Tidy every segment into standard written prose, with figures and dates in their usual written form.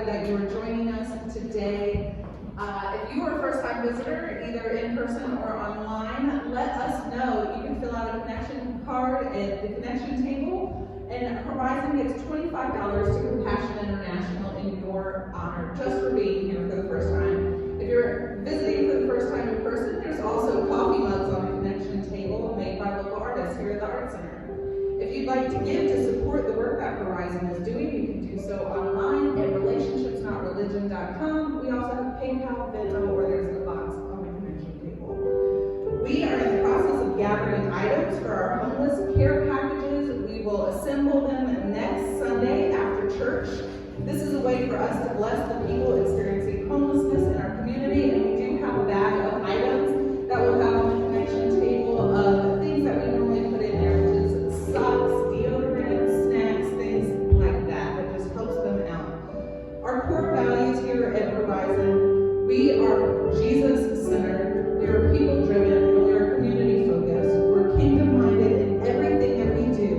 excited that you are joining us today. If you are a first-time visitor, either in person or online, let us know. You can fill out a connection card at the connection table, and Horizon gets $25 to Compassion International in your honor, just for being here for the first time. If you're visiting for the first time in person, there's also coffee mugs on the connection table made by local artists here at the Art Center. If you'd like to give to support the work that Horizon is doing, you can do so online at relationshipsnotreligion.com. We also have PayPal, Venmo, or there's a box on the connection table. We are in the process of gathering items for our homeless care packages. We will assemble them next Sunday after church. This is a way for us to bless the people experiencing homelessness in our community, and we do have a bag of items that we'll have on the connection table of things that we normally put in there, which is socks, deodorant, snacks, things like that just helps them out. Our core values here at Horizon: we are Jesus-centered, we are people-driven, and we are community-focused. We're kingdom-minded, and everything that we do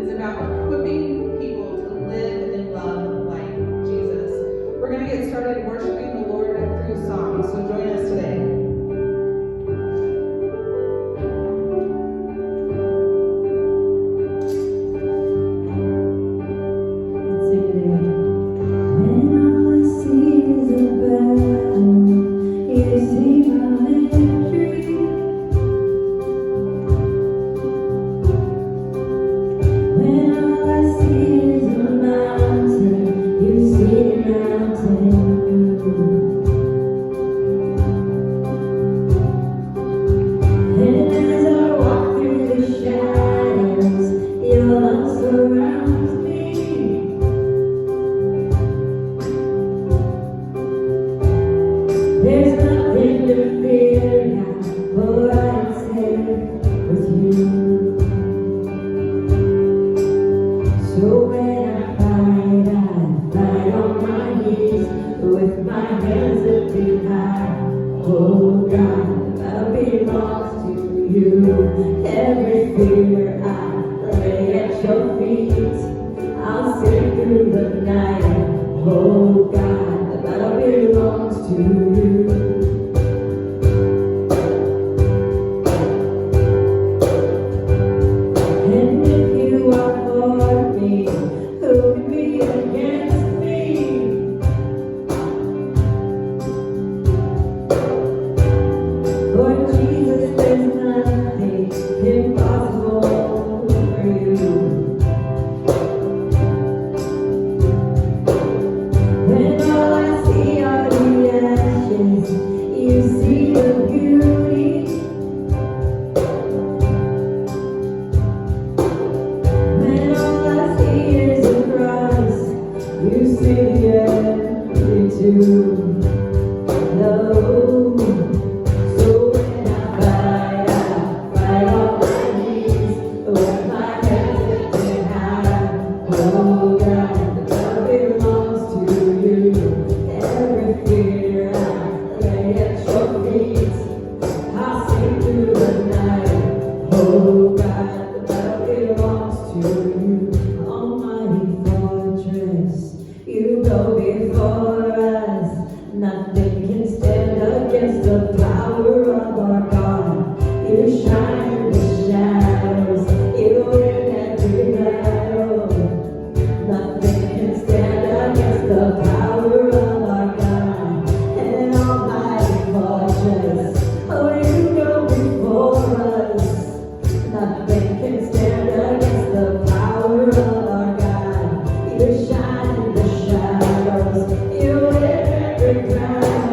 is about equipping people to live and love like Jesus. We're going to get started worshiping the Lord through song, so join us today.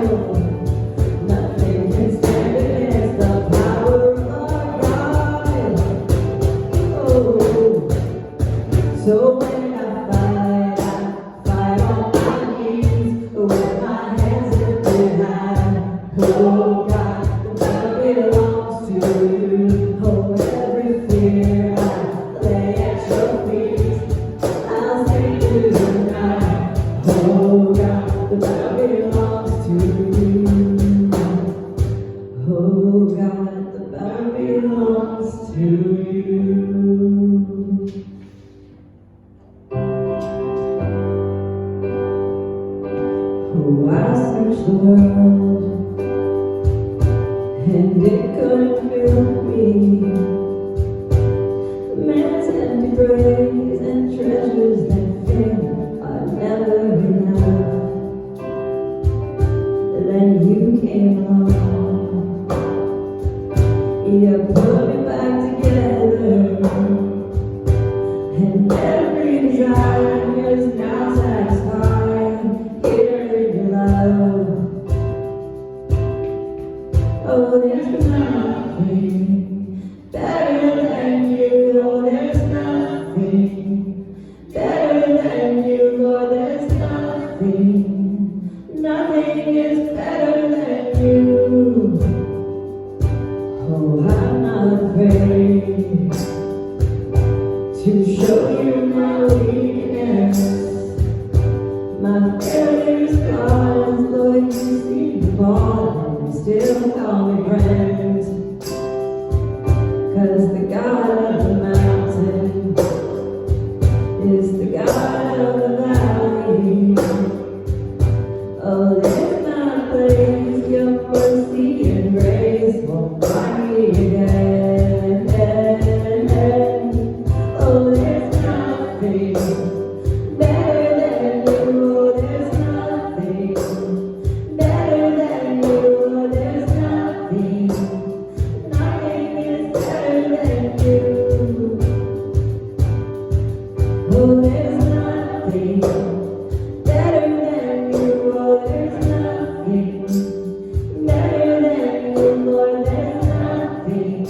You I searched the world, and it couldn't fill me. Man's empty praise and treasures that fail are never enough. Then you came along, you put me back together, and every desire is now satisfied here in your love. Oh, there's nothing better than you. Oh, there's nothing better than you. Lord, there's nothing. Nothing is better than you. Oh, I'm not afraid to show you my weakness, my failures, flaws. Lord, you see the fall and still call me friend. 'Cause the God of the mountain is the God of the valley. Oh, there's not a place your mercy and grace won't find me again. Oh, there's nothing better than you. Oh, there's nothing better than you. Oh, there's nothing. Nothing is better than you. Oh, there's nothing better than you. Oh, there's nothing better than you. Lord, there's nothing.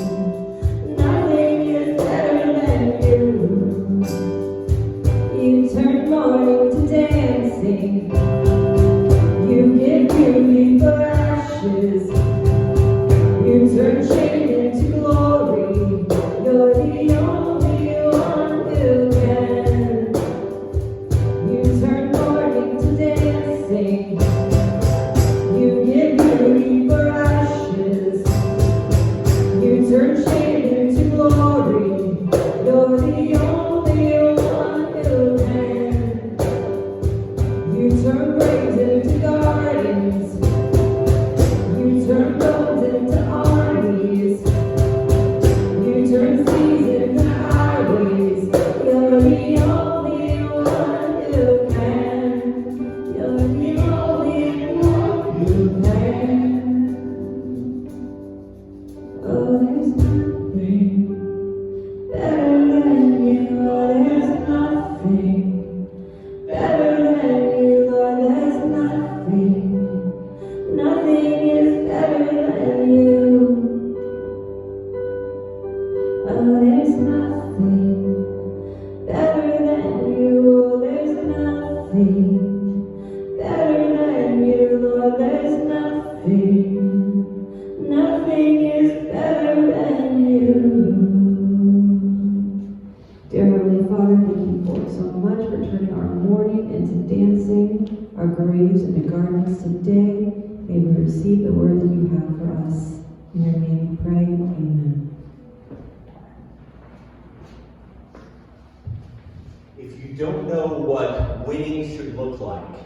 Nothing is better than you. You turn mourning to dancing. You give beauty for ashes. You turn shame into glory. You're the only one who can. You turn mourning to dancing. You give beauty for ashes. You turn shame into glory. You're the only one who can. You turn graves into gardens. You turn roads into armies. You turn seas into highways. You're the only one who can. You're the only one who can. Oh, there's nothing better than you. Oh, there's nothing better than you. Lord, there's nothing. Nothing is better than you. Oh, there's nothing better than you. Oh, there's nothing better than you. Lord, there's nothing. Nothing is better than you. Dear Heavenly Father, thank you for so much for turning our mourning into dancing, our graves into gardens today. May we receive the word that you have for us. In your name we pray, amen. If you don't know what winning should look like,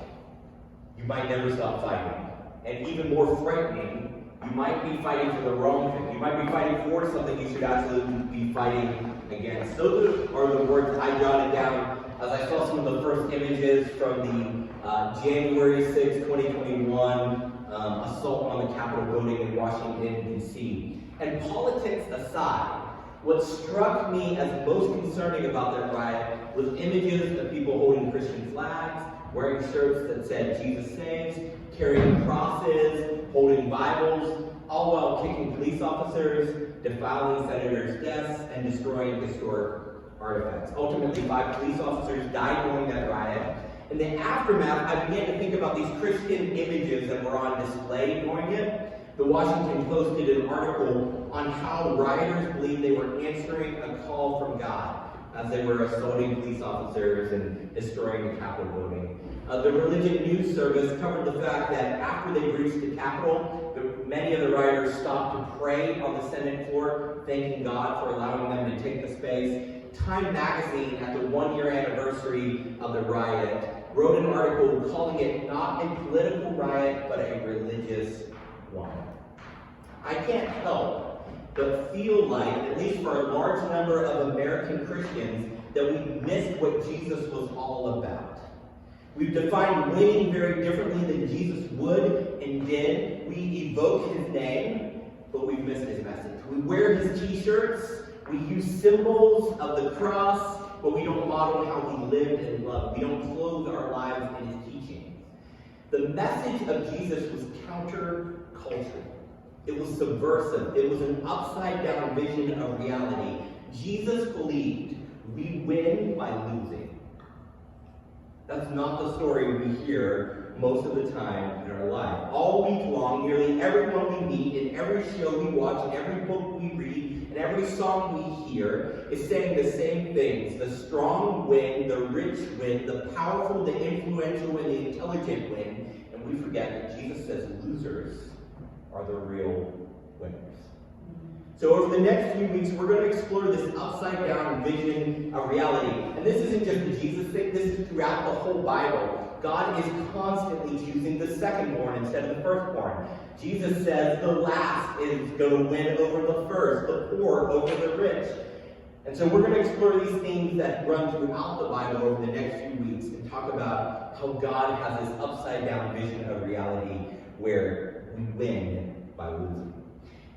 you might never stop fighting. And even more frightening, you might be fighting for the wrong thing. You might be fighting for something you should absolutely be fighting against. Those are the words I jotted down as I saw some of the first images from the January 6, 2021 assault on the Capitol building in Washington, D.C. And politics aside, what struck me as most concerning about that riot was images of people holding Christian flags, wearing shirts that said Jesus saves, carrying crosses, holding Bibles, all while kicking police officers, defiling senators' desks, and destroying historic artifacts. Ultimately, 5 police officers died during that riot. In the aftermath, I began to think about these Christian images that were on display during it. The Washington Post did an article on how rioters believed they were answering a call from God as they were assaulting police officers and destroying the Capitol building. The Religion News Service covered the fact that after they breached the Capitol, many of the rioters stopped to pray on the Senate floor, thanking God for allowing them to take the space. Time magazine, at the 1-year anniversary of the riot, wrote an article calling it not a political riot, but a religious one. I can't help but feel like, at least for a large number of American Christians, that we missed what Jesus was all about. We've defined winning very differently than Jesus would and did. We evoke his name, but we've missed his message. We wear his t-shirts, we use symbols of the cross, but we don't model how he lived and loved. We don't clothe our lives in his teachings. The message of Jesus was counter-cultural. It was subversive. It was an upside-down vision of reality. Jesus believed we win by losing. That's not the story we hear most of the time in our life. All week long, nearly everyone we meet, in every show we watch, in every book we read, and every song we hear is saying the same things. The strong win, the rich win, the powerful, the influential, and the intelligent win. And we forget that Jesus says losers are the real winners. So over the next few weeks, we're going to explore this upside-down vision of reality. And this isn't just a Jesus thing, this is throughout the whole Bible. God is constantly choosing the second-born instead of the firstborn. Jesus says the last is going to win over the first, the poor over the rich. And so we're going to explore these themes that run throughout the Bible over the next few weeks and talk about how God has this upside-down vision of reality where we win by losing.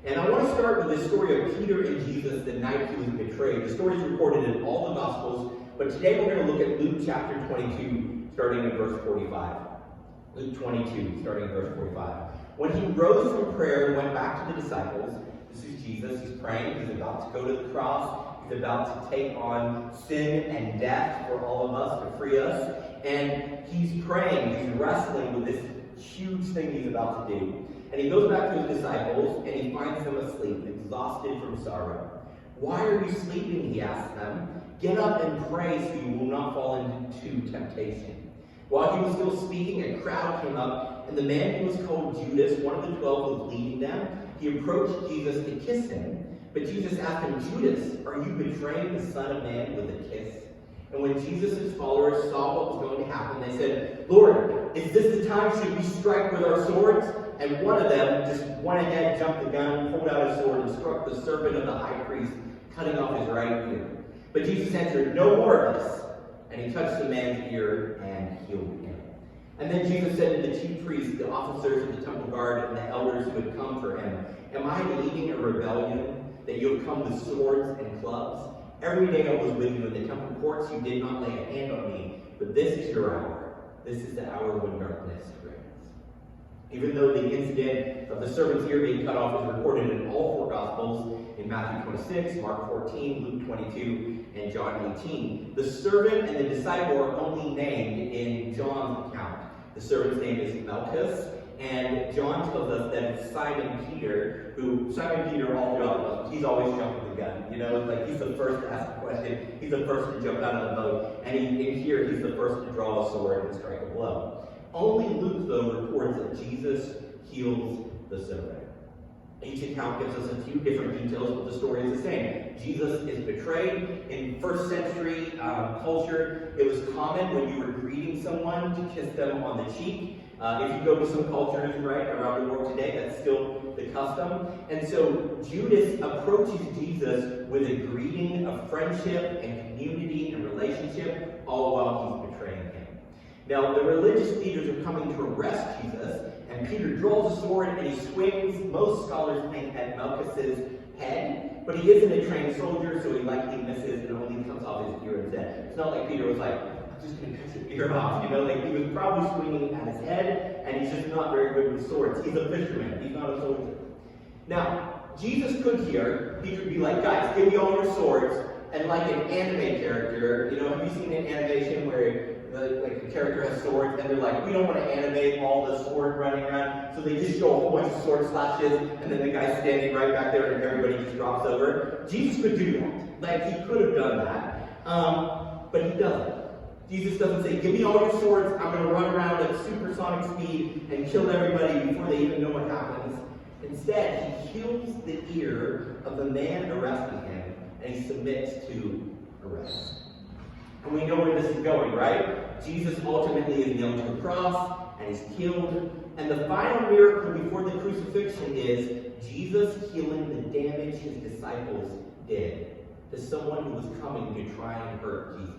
And I want to start with the story of Peter and Jesus the night he was betrayed. The story is recorded in all the Gospels, but today we're going to look at Luke chapter 22, starting in verse 45. Luke 22, starting in verse 45. When he rose from prayer and went back to the disciples, this is Jesus, he's praying, he's about to go to the cross, he's about to take on sin and death for all of us, to free us, and he's praying, he's wrestling with this huge thing he's about to do. And he goes back to his disciples, and he finds them asleep, exhausted from sorrow. Why are you sleeping, he asks them. Get up and pray so you will not fall into temptation. While he was still speaking, a crowd came up, and the man who was called Judas, one of the 12, was leading them. He approached Jesus to kiss him, but Jesus asked him, Judas, are you betraying the Son of Man with a kiss? And when Jesus' followers saw what was going to happen, they said, Lord, is this the time should we strike with our swords? And one of them just went ahead, jumped the gun, pulled out his sword, and struck the servant of the high priest, cutting off his right ear. But Jesus answered, no more of this. And he touched the man's ear and healed him. And then Jesus said to the chief priests, the officers of the temple guard, and the elders who had come for him, am I leading a rebellion that you have come with swords and clubs? Every day I was with you in the temple courts, you did not lay a hand on me, but this is your hour. This is the hour when darkness reigns. Even though the incident of the servant's ear being cut off is recorded in all four Gospels, in Matthew 26, Mark 14, Luke 22, and John 18, the servant and the disciple are only named in John's account. The servant's name is Malchus, and John tells us that it's Simon Peter, Simon Peter all throughout the Gospels, he's always jumping the gun. You know, like he's the first to ask a question, he's the first to jump out of the boat, and in here he's the first to draw a sword and strike a blow. Only Luke, though, records that Jesus heals the servant. Each account gives us a few different details, but the story is the same. Jesus is betrayed. In first century culture, it was common when you were greeting someone to kiss them on the cheek. If you go to some cultures, right, around the world today, that's still the custom. And so Judas approaches Jesus with a greeting of friendship and community and relationship, all while he's betraying him. Now, the religious leaders are coming to arrest Jesus, and Peter draws a sword and he swings, most scholars think, at Malchus's head, but he isn't a trained soldier, so he likely misses and only comes off his ear instead. It's not like Peter was like, I'm just going to cut his ear off, you know, like he was probably swinging at his head, and he's just not very good with swords. He's a fisherman, he's not a soldier. Now, Jesus could here, he could be like, guys, give me all your swords, and like an anime character, you know, have you seen an animation where the character has swords, and they're like, we don't want to animate all the sword running around, so they just show a whole bunch of sword slashes, and then the guy's standing right back there, and everybody just drops over. Jesus could do that. Like, he could have done that, but he doesn't. Jesus doesn't say, give me all your swords, I'm going to run around at supersonic speed and kill everybody before they even know what happens. Instead, he heals the ear of the man arresting him, and he submits to arrest. And we know where this is going, right? Jesus ultimately is nailed to a cross and is killed. And the final miracle before the crucifixion is Jesus healing the damage his disciples did to someone who was coming to try and hurt Jesus.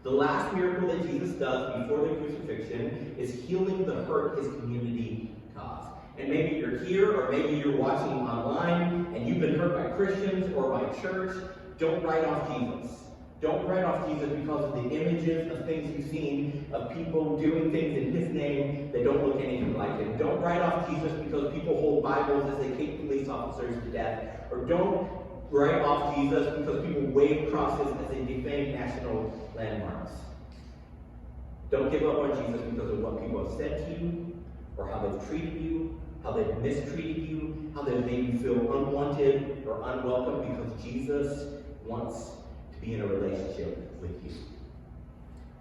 The last miracle that Jesus does before the crucifixion is healing the hurt his community caused. And maybe you're here, or maybe you're watching online, and you've been hurt by Christians or by church. Don't write off Jesus. Don't write off Jesus because of the images of things you've seen of people doing things in his name that don't look anything like him. Don't write off Jesus because people hold Bibles as they kick police officers to death. Or don't write off Jesus because people wave crosses as they defame national landmarks. Don't give up on Jesus because of what people have said to you, or how they've treated you, how they've mistreated you, how they've made you feel unwanted or unwelcome, because Jesus wants to be in a relationship with you.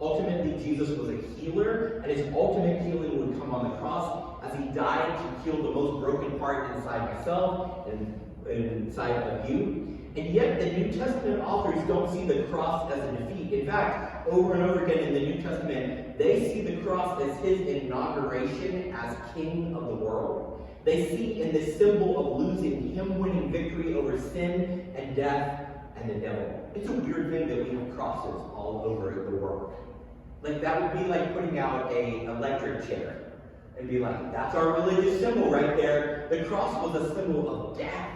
Ultimately, Jesus was a healer, and his ultimate healing would come on the cross as he died to heal the most broken part inside myself and inside of you. And yet the New Testament authors don't see the cross as a defeat. In fact, over and over again in the New Testament, they see the cross as his inauguration as king of the world. They see in this symbol of losing, him winning victory over sin and death and the devil. It's a weird thing that we have crosses all over the world. Like, that would be like putting out an electric chair and be like, that's our religious symbol right there. The cross was a symbol of death.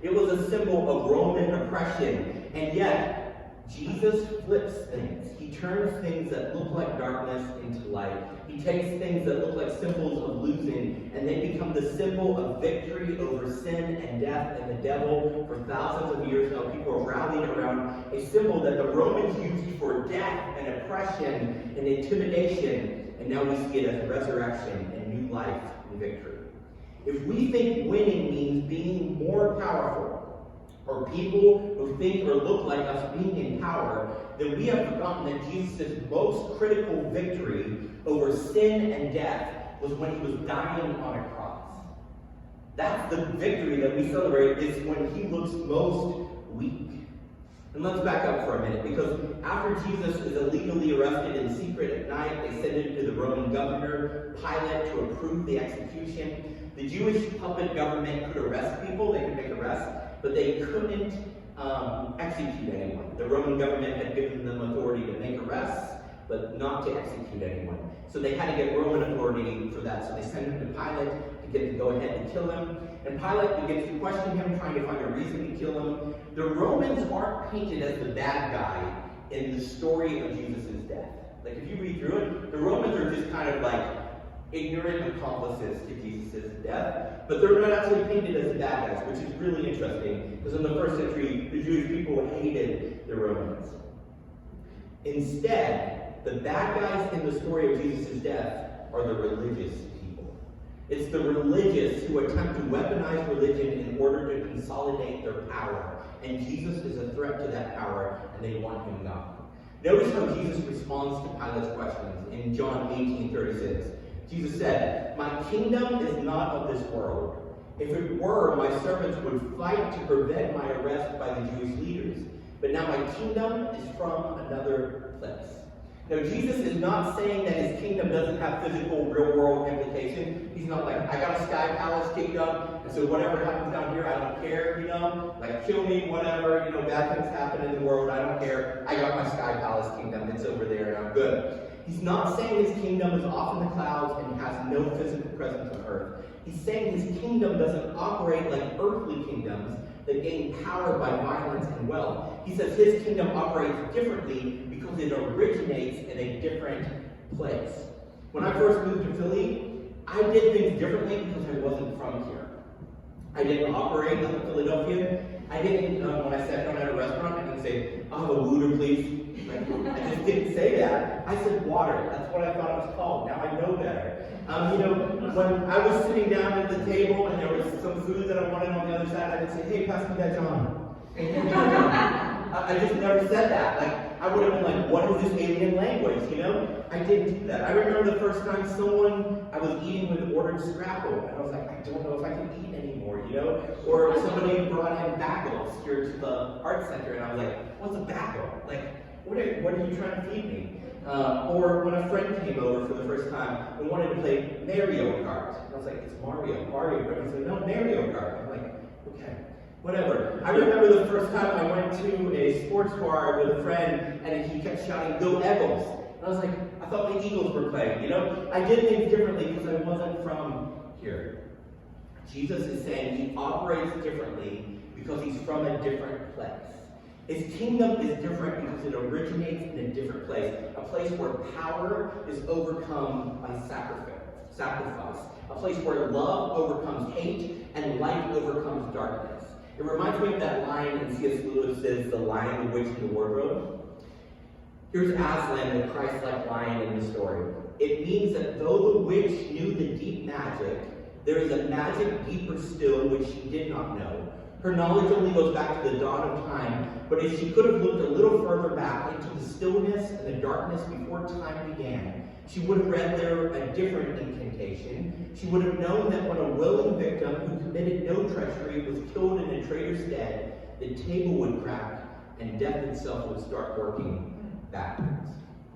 It was a symbol of Roman oppression. And yet, Jesus flips things. He turns things that look like darkness into light. He takes things that look like symbols of losing, and they become the symbol of victory over sin and death and the devil. For thousands of years now, people are rallying around a symbol that the Romans used for death and oppression and intimidation, and now we see it as resurrection and new life and victory. If we think winning means being more powerful, or people who think or look like us being in power, then we have forgotten that Jesus' most critical victory over sin and death was when he was dying on a cross. That's the victory that we celebrate, is when he looks most weak. And let's back up for a minute, because after Jesus is illegally arrested in secret at night, they send him to the Roman governor, Pilate, to approve the execution. The Jewish puppet government could arrest people, they could make arrests, but they couldn't execute anyone. The Roman government had given them authority to make arrests, but not to execute anyone. So they had to get Roman authority for that. So they sent him to Pilate to get the go-ahead to kill him. And Pilate begins to question him, trying to find a reason to kill him. The Romans aren't painted as the bad guy in the story of Jesus' death. Like, if you read through it, the Romans are just kind of like ignorant accomplices to Jesus' death, but they're not actually painted as the bad guys, which is really interesting, because in the first century, the Jewish people hated the Romans. Instead, the bad guys in the story of Jesus' death are the religious people. It's the religious who attempt to weaponize religion in order to consolidate their power, and Jesus is a threat to that power, and they want him gone. Notice how Jesus responds to Pilate's questions in John 18:36. Jesus said, "My kingdom is not of this world. If it were, my servants would fight to prevent my arrest by the Jewish leaders. But now my kingdom is from another place." Now, Jesus is not saying that his kingdom doesn't have physical, real-world implications. He's not like, I got a sky palace kingdom, and so whatever happens down here, I don't care, like kill me, whatever, bad things happen in the world, I don't care. I got my sky palace kingdom, it's over there, and I'm good. He's not saying his kingdom is off in the clouds and has no physical presence on earth. He's saying his kingdom doesn't operate like earthly kingdoms that gain power by violence and wealth. He says his kingdom operates differently because it originates in a different place. When I first moved to Philly, I did things differently because I wasn't from here. I didn't operate like a Philadelphian. I didn't, when I sat down at a restaurant, I didn't say, "I'll have a Wooter, please." I just didn't say that. I said water. That's what I thought it was called. Now I know better. When I was sitting down at the table and there was some food that I wanted on the other side, I didn't say, "Hey, pass me that John." I just never said that. I would have been like, what is this alien language, I didn't do that. I remember the first time I was eating with ordered scrapple, and I was like, I don't know if I can eat anymore, Or somebody brought in bagels here to the art center, and I was like, what's a bagel? what are you trying to feed me? Or when a friend came over for the first time and wanted to play Mario Kart. I was like, it's Mario Kart. He said, no, Mario Kart. I'm like, okay, whatever. I remember the first time I went to a sports bar with a friend and he kept shouting, go Eagles. And I was like, I thought the Eagles were playing, you know? I did things differently because I wasn't from here. Jesus is saying he operates differently because he's from a different place. His kingdom is different because it originates in a different place, a place where power is overcome by sacrifice, a place where love overcomes hate and light overcomes darkness. It reminds me of that line in C.S. Lewis's The Lion, the Witch, and the Wardrobe. Here's Aslan, the Christ-like lion in the story. It means that though the witch knew the deep magic, there is a magic deeper still which she did not know. Her knowledge only goes back to the dawn of time, but if she could have looked a little further back into the stillness and the darkness before time began, she would have read there a different incantation. She would have known that when a willing victim who committed no treachery was killed in a traitor's stead, the table would crack and death itself would start working backwards.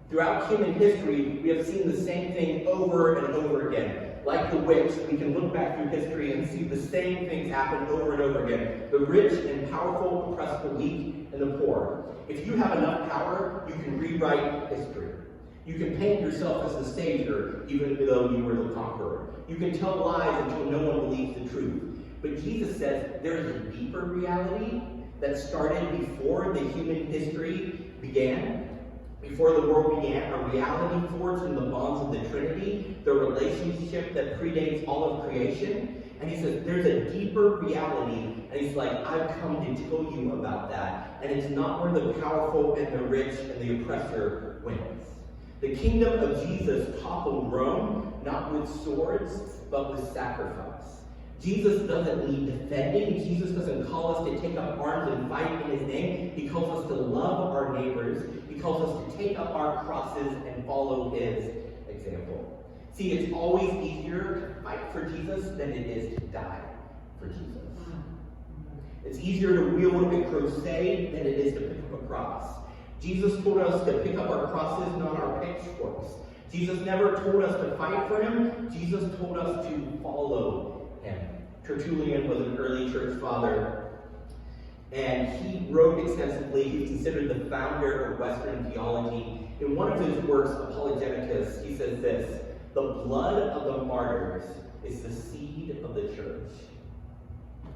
Throughout human history, we have seen the same thing over and over again. Like the witch, we can look back through history and see the same things happen over and over again. The rich and powerful oppress the weak and the poor. If you have enough power, you can rewrite history. You can paint yourself as the savior, even though you were the conqueror. You can tell lies until no one believes the truth. But Jesus says there is a deeper reality that started before the human history began. Before the world began, a reality forged in the bonds of the Trinity, the relationship that predates all of creation. And he says, there's a deeper reality. And he's like, I've come to tell you about that. And it's not where the powerful and the rich and the oppressor wins. The kingdom of Jesus toppled Rome, not with swords, but with sacrifice. Jesus doesn't need defending. Jesus doesn't call us to take up arms and fight in his name. He calls us to love our neighbors. He calls us to take up our crosses and follow his example. See, it's always easier to fight for Jesus than it is to die for Jesus. It's easier to wield a crusade than it is to pick up a cross. Jesus told us to pick up our crosses, not our pitchforks. Jesus never told us to fight for him. Jesus told us to follow him. Tertullian was an early church father, and he wrote extensively. He's considered the founder of Western theology. In one of his works, Apologeticus, he says this: the blood of the martyrs is the seed of the church.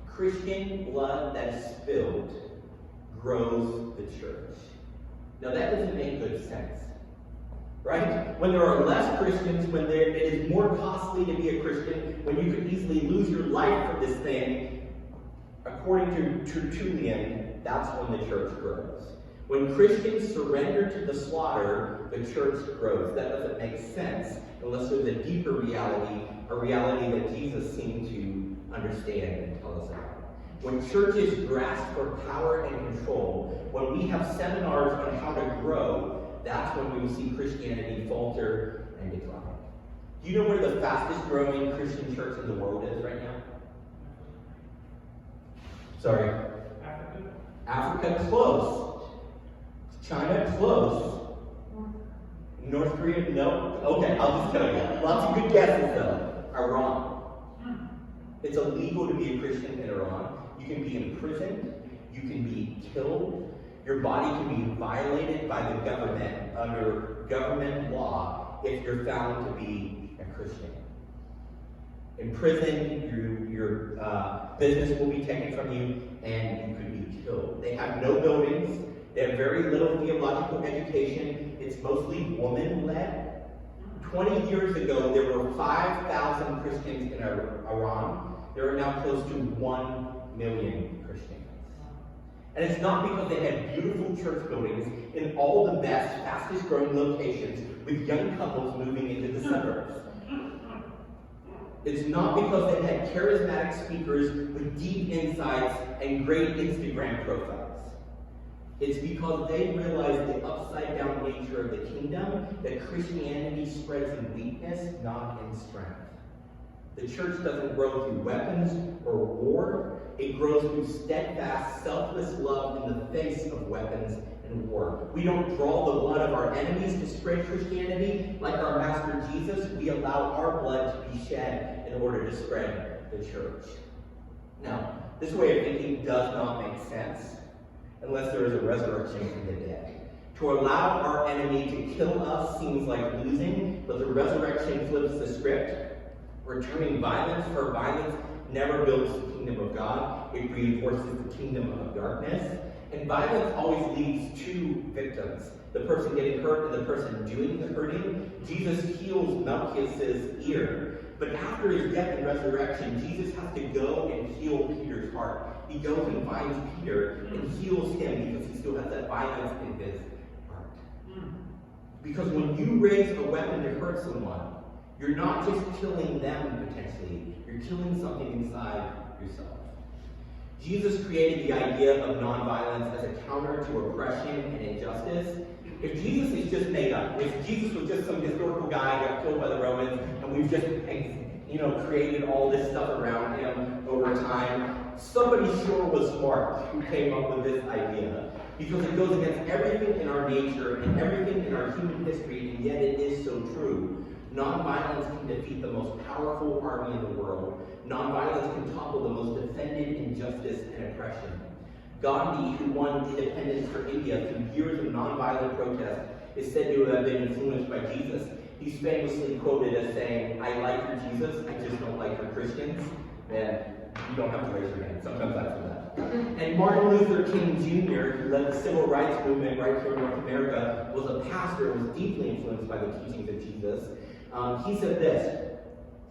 Christian blood that is spilled grows the church. Now that doesn't make good sense, right? When there are less Christians, when it is more costly to be a Christian, when you could easily lose your life for this thing, according to Tertullian, that's when the church grows. When Christians surrender to the slaughter, the church grows. That doesn't make sense unless there's a deeper reality, a reality that Jesus seemed to understand and tell us about. When churches grasp for power and control, when we have seminars on how to grow, that's when we will see Christianity falter and decline. Do you know where the fastest growing Christian church in the world is right now? Sorry. Africa, close. China, close. North Korea, no. Okay, I'll just tell you. Lots of good guesses though. Iran. It's illegal to be a Christian in Iran. You can be imprisoned. You can be killed. Your body can be violated by the government under government law if you're found to be a Christian. In prison, your business will be taken from you and you could be killed. They have no buildings. They have very little theological education. It's mostly woman-led. 20 years ago, there were 5,000 Christians in Iran. There are now close to 1 million Christians. And it's not because they had beautiful church buildings in all the best, fastest growing locations with young couples moving into the suburbs. It's not because they had charismatic speakers with deep insights and great Instagram profiles. It's because they realized the upside down nature of the kingdom, that Christianity spreads in weakness, not in strength. The church doesn't grow through weapons or war. It grows through steadfast, selfless love in the face of weapons and war. We don't draw the blood of our enemies to spread Christianity like our Master Jesus. We allow our blood to be shed in order to spread the church. Now, this way of thinking does not make sense unless there is a resurrection from the dead. To allow our enemy to kill us seems like losing, but the resurrection flips the script. Returning violence for violence never builds the kingdom of God. It reinforces the kingdom of darkness. And violence always leaves two victims, the person getting hurt and the person doing the hurting. Jesus heals Malchus's ear. But after his death and resurrection, Jesus has to go and heal Peter's heart. He goes and finds Peter and heals him because he still has that violence in his heart. Because when you raise a weapon to hurt someone, you're not just killing them potentially, you're killing something inside yourself. Jesus created the idea of nonviolence as a counter to oppression and injustice. If Jesus is just made up, if Jesus was just some historical guy who got killed by the Romans, and we've just, created all this stuff around him over time, somebody sure was smart who came up with this idea. Because it goes against everything in our nature and everything in our human history, and yet it is so true. Nonviolence can defeat the most powerful army in the world. Nonviolence can topple the most defended injustice and oppression. Gandhi, who won independence for India through years of nonviolent protest, is said to have been influenced by Jesus. He's famously quoted as saying, "I like your Jesus, I just don't like your Christians." And you don't have to raise your hand. Sometimes that's for that. And Martin Luther King Jr., who led the civil rights movement right here in North America, was a pastor and was deeply influenced by the teachings of Jesus. He said this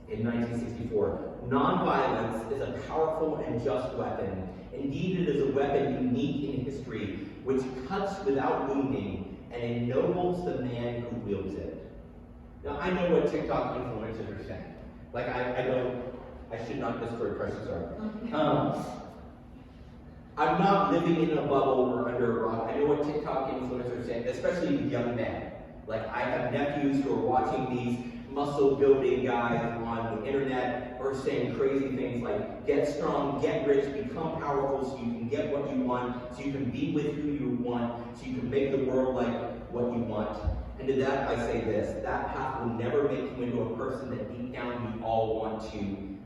in 1964, "Nonviolence is a powerful and just weapon. Indeed, it is a weapon unique in history, which cuts without wounding and ennobles the man who wields it." Now, I know what TikTok influencers are saying. Like, I should not discourage precious art. I'm not living in a bubble or under a rock. I know what TikTok influencers are saying, especially the young men. Like, I have nephews who are watching these muscle-building guys on the internet who are saying crazy things like, get strong, get rich, become powerful so you can get what you want, so you can be with who you want, so you can make the world like what you want. And to that I say this, that path will never make you into a person that deep down we all want to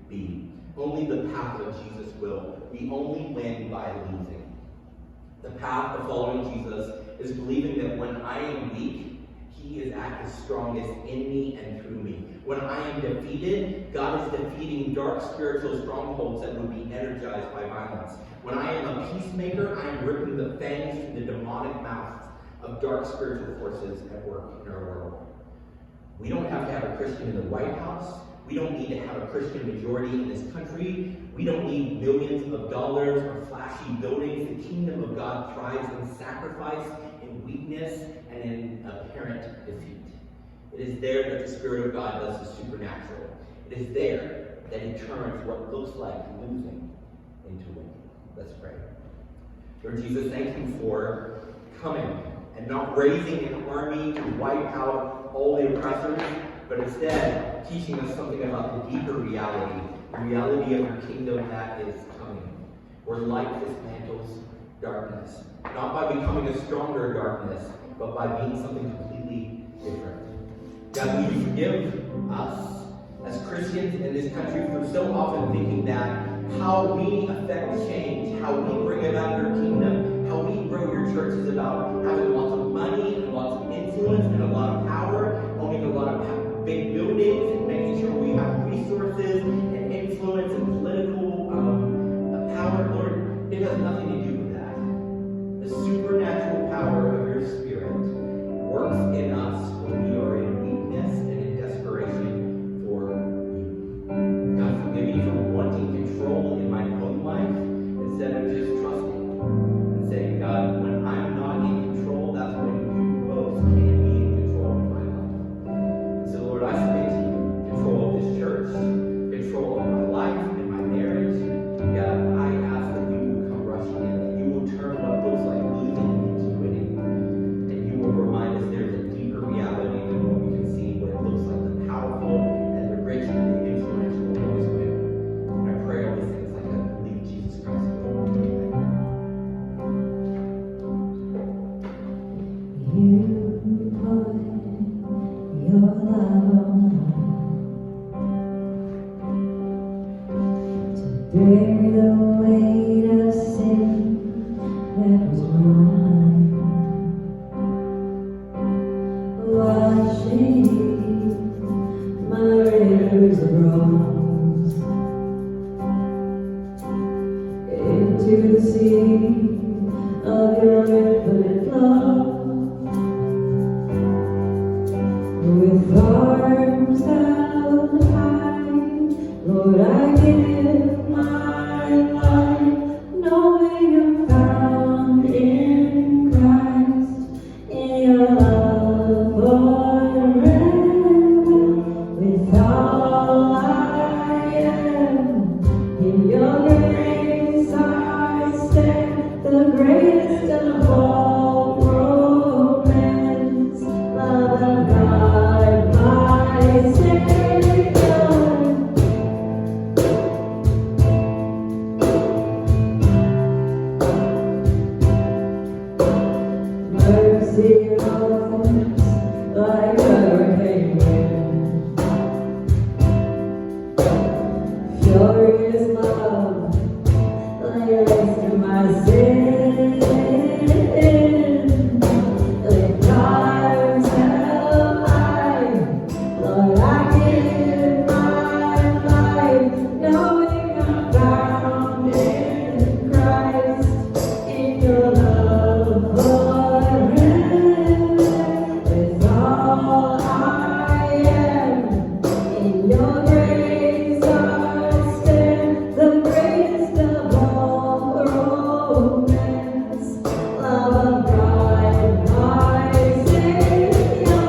be. Only the path of Jesus will. We only win by losing. The path of following Jesus is believing that when I am weak, He is at His strongest in me and through me. When I am defeated, God is defeating dark spiritual strongholds that would be energized by violence. When I am a peacemaker, I am ripping the fangs from the demonic mouths of dark spiritual forces at work in our world. We don't have to have a Christian in the White House. We don't need to have a Christian majority in this country. We don't need millions of dollars or flashy buildings. The kingdom of God thrives in sacrifice, in weakness, and in apparent defeat. It is there that the Spirit of God does the supernatural. It is there that He turns what looks like losing into winning. Let's pray. Lord Jesus, thank You for coming and not raising an army to wipe out all the oppressors, but instead teaching us something about the deeper reality, the reality of Your kingdom that is coming, where light dismantles darkness, not by becoming a stronger darkness, but by being something completely different. God, will You forgive us as Christians in this country for so often thinking that how we affect change, how we bring about Your kingdom, how we grow Your church is about having lots of money and lots of influence and a lot of power, owning a lot of big buildings and making sure we have resources and influence and political power. Lord, it has nothing to do with that. The supernatural power of Your Spirit works in us when we are in weakness and in desperation for You. God, forgive me for wanting control in my own life instead of just trusting and saying, God, when I'm not in control, that's when You most can be in control of my life. So Lord, I submit bear the weight of sin that was mine, washing my rivers of wrongs into the sea of your infinite love. With arms held high, Lord, I give my life, knowing I'm found in Christ, in your love forever. With all I am, in your grace I stand, the greatest of all romance, love of God, my Savior. Mercy arms like hurricane wind, furious love lays to my sin. With arms held high, Lord, I give my life, knowing I'm found in Christ, in your love forever. With all I am, in your grace I stand, the greatest of all romance, love of God, my Savior.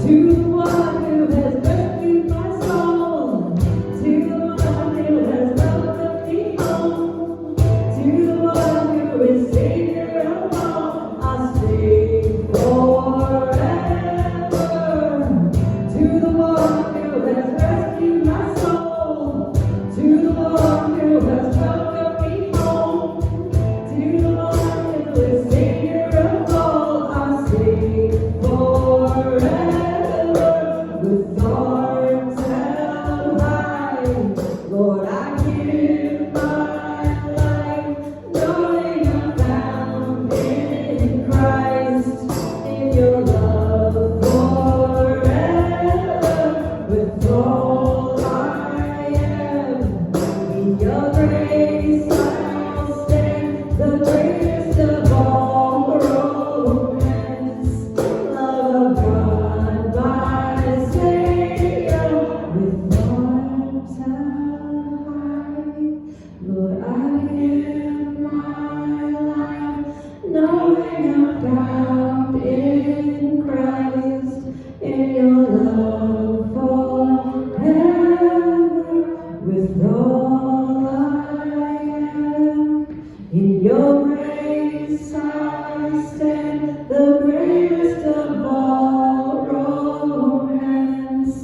To the one who has rescued my soul, to the one who has welcomed me home, to the one who is Savior of all, I'll sing forever. To the one who has rescued my soul, to the one who has welcomed me home, to the one who is Savior of all, I'll sing forever. With arms held high, Lord, I give my life, knowing I'm found in Christ, in your love forever. With all I am, in your grace I'll stand, the greatest of all romance, love of God, my Savior. With arms held high, Lord, I give my life, knowing I'm found in Christ, in your love forever. With all I am, in your grace I stand, the greatest of all romance,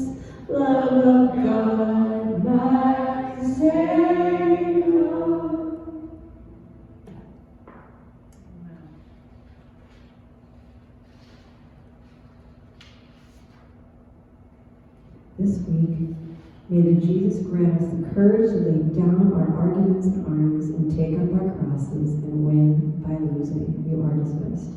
love of God, my Savior. This week, may the Jesus grant us the courage to lay down our arguments and arms and take up our crosses and win by losing. You are dismissed.